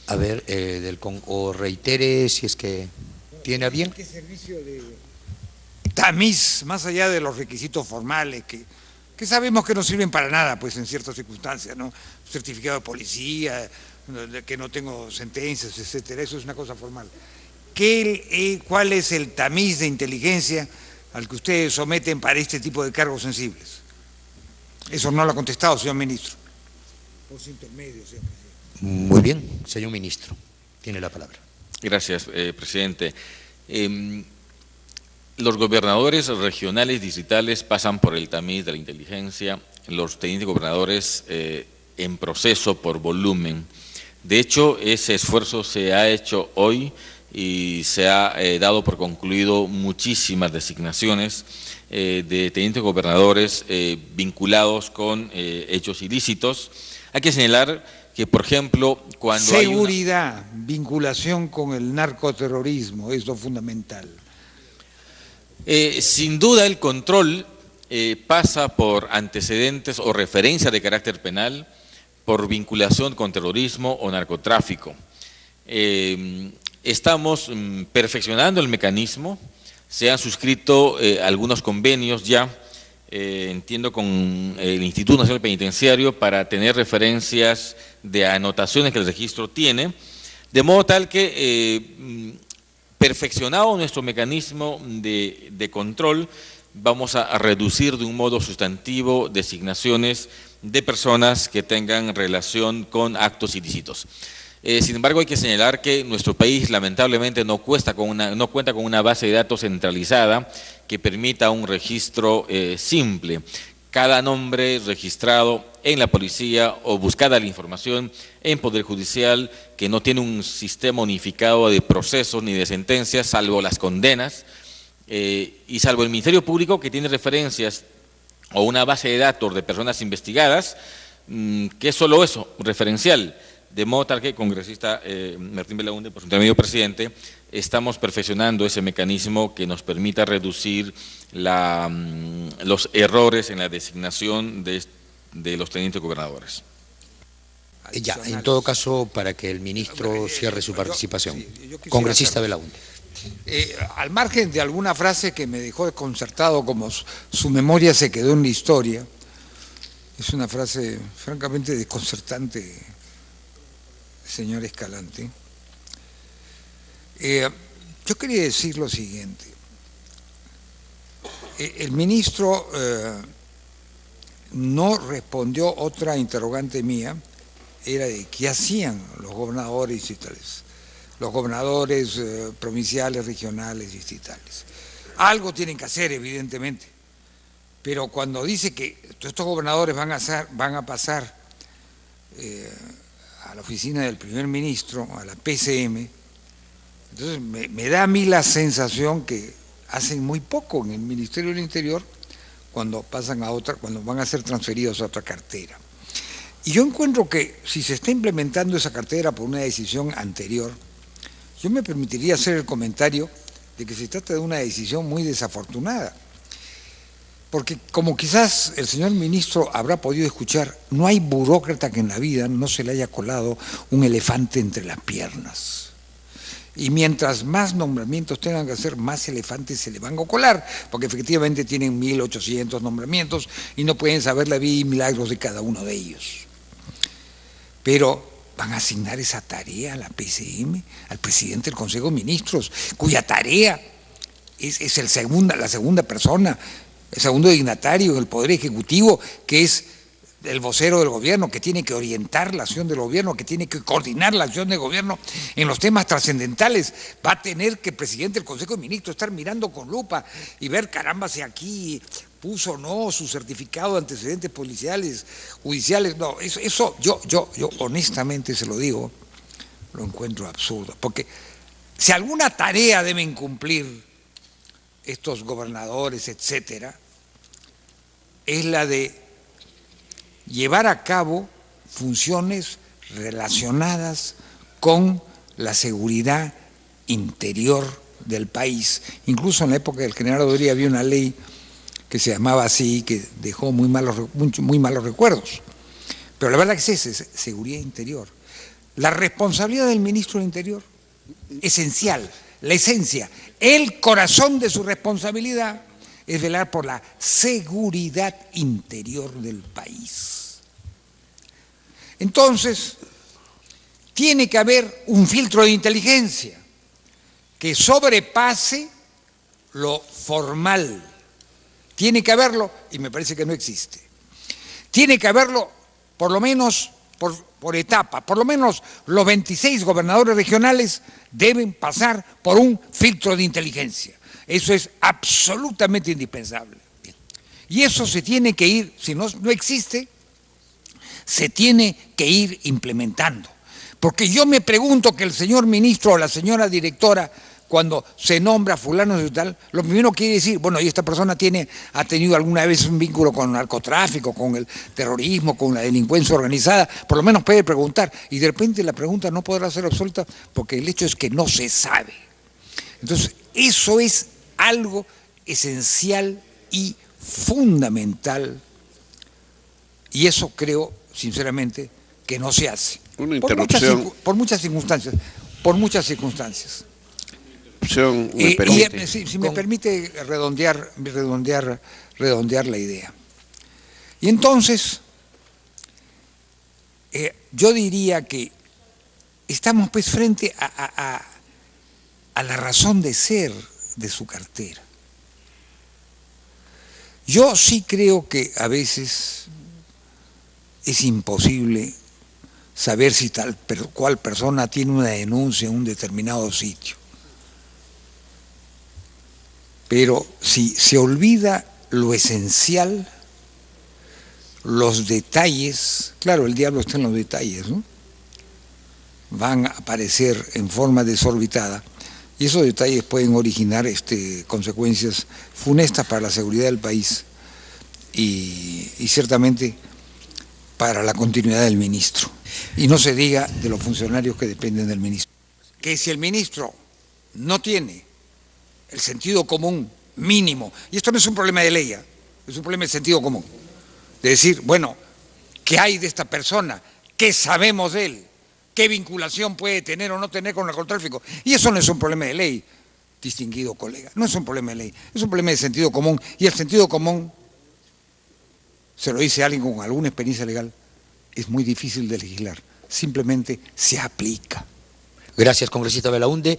A ver, o reitere si es que tiene a bien. ¿Qué servicio de tamiz, más allá de los requisitos formales que sabemos que no sirven para nada, pues en ciertas circunstancias, ¿no? Certificado de policía, de que no tengo sentencias, etcétera, eso es una cosa formal. ¿Cuál es el tamiz de inteligencia al que ustedes someten para este tipo de cargos sensibles? Eso no lo ha contestado, señor ministro. Por su intermedio, señor presidente. Muy bien, señor ministro, tiene la palabra. Gracias, presidente. Los gobernadores regionales distritales pasan por el tamiz de la inteligencia, los tenientes gobernadores en proceso por volumen. De hecho, ese esfuerzo se ha hecho hoy y se ha dado por concluido muchísimas designaciones de tenientes gobernadores vinculados con hechos ilícitos. Hay que señalar que, por ejemplo, cuando seguridad, vinculación con el narcoterrorismo, es lo fundamental. Sin duda el control pasa por antecedentes o referencia de carácter penal, por vinculación con terrorismo o narcotráfico. Estamos perfeccionando el mecanismo, se han suscrito algunos convenios ya, entiendo con el Instituto Nacional Penitenciario, para tener referencias de anotaciones que el registro tiene, de modo tal que perfeccionado nuestro mecanismo de control, vamos a reducir de un modo sustantivo designaciones de personas que tengan relación con actos ilícitos. Sin embargo, hay que señalar que nuestro país lamentablemente no cuenta con una base de datos centralizada que permita un registro simple. Cada nombre registrado en la policía o buscada la información en Poder Judicial, que no tiene un sistema unificado de procesos ni de sentencias, salvo las condenas, y salvo el Ministerio Público, que tiene referencias o una base de datos de personas investigadas, que es solo eso, referencial. De modo tal que, congresista Martín Belaúnde, por su intermedio, presidente, estamos perfeccionando ese mecanismo que nos permita reducir los errores en la designación de los tenientes gobernadores. Ya, en todo caso, para que el ministro cierre su participación. Congresista Belaúnde. Al margen de alguna frase que me dejó desconcertado, como su memoria se quedó en la historia, es una frase francamente desconcertante, señor Escalante. Yo quería decir lo siguiente. El ministro no respondió otra interrogante mía, era de qué hacían los gobernadores distritales, los gobernadores provinciales, regionales, distritales. Algo tienen que hacer, evidentemente, pero cuando dice que estos gobernadores van a pasar a la oficina del primer ministro, a la PCM, entonces me da a mí la sensación que hacen muy poco en el Ministerio del Interior cuando pasan a otra, cuando van a ser transferidos a otra cartera. Y yo encuentro que si se está implementando esa cartera por una decisión anterior, yo me permitiría hacer el comentario de que se trata de una decisión muy desafortunada. Porque como quizás el señor ministro habrá podido escuchar, no hay burócrata que en la vida no se le haya colado un elefante entre las piernas. Y mientras más nombramientos tengan que hacer, más elefantes se le van a colar, porque efectivamente tienen 1.800 nombramientos y no pueden saber la vida y milagros de cada uno de ellos. Pero van a asignar esa tarea a la PCM, al presidente del Consejo de Ministros, cuya tarea es la segunda persona, el segundo dignatario en el Poder Ejecutivo, que es el vocero del gobierno, que tiene que orientar la acción del gobierno, que tiene que coordinar la acción del gobierno en los temas trascendentales. Va a tener que el presidente del Consejo de Ministros estar mirando con lupa y ver, caramba, si aquí puso o no su certificado de antecedentes policiales, judiciales. No, eso yo honestamente se lo digo, lo encuentro absurdo, porque si alguna tarea deben cumplir estos gobernadores, etcétera, es la de llevar a cabo funciones relacionadas con la seguridad interior del país. Incluso en la época del general Odría había una ley que se llamaba así, que dejó muy malos recuerdos. Pero la verdad que es esa, es seguridad interior. La responsabilidad del ministro del Interior, esencial, la esencia, el corazón de su responsabilidad es velar por la seguridad interior del país. Entonces, tiene que haber un filtro de inteligencia que sobrepase lo formal. Tiene que haberlo, y me parece que no existe. Tiene que haberlo, por lo menos, por etapa. Por lo menos los 26 gobernadores regionales deben pasar por un filtro de inteligencia. Eso es absolutamente indispensable. Y eso se tiene que ir, si no existe, se tiene que ir implementando. Porque yo me pregunto que el señor ministro o la señora directora, cuando se nombra fulano y tal, lo primero que quiere decir, bueno, y esta persona ha tenido alguna vez un vínculo con el narcotráfico, con el terrorismo, con la delincuencia organizada, por lo menos puede preguntar, y de repente la pregunta no podrá ser absoluta porque el hecho es que no se sabe. Entonces, eso es algo esencial y fundamental, y eso creo, sinceramente, que no se hace. Una interrupción. Por muchas circunstancias. Si me permite redondear la idea. Y entonces, yo diría que estamos pues frente a la razón de ser de su cartera. Yo sí creo que a veces es imposible saber si tal cual persona tiene una denuncia en un determinado sitio. Pero si se olvida lo esencial, los detalles, claro, el diablo está en los detalles, ¿no? Van a aparecer en forma desorbitada y esos detalles pueden originar consecuencias funestas para la seguridad del país y ciertamente para la continuidad del ministro. Y no se diga de los funcionarios que dependen del ministro. Que si el ministro no tiene el sentido común mínimo, y esto no es un problema de ley, es un problema de sentido común, de decir, bueno, ¿qué hay de esta persona? ¿Qué sabemos de él? ¿Qué vinculación puede tener o no tener con el narcotráfico? Y eso no es un problema de ley, distinguido colega, no es un problema de ley, es un problema de sentido común, y el sentido común, se lo dice alguien con alguna experiencia legal, es muy difícil de legislar, simplemente se aplica. Gracias, congresista Belaunde.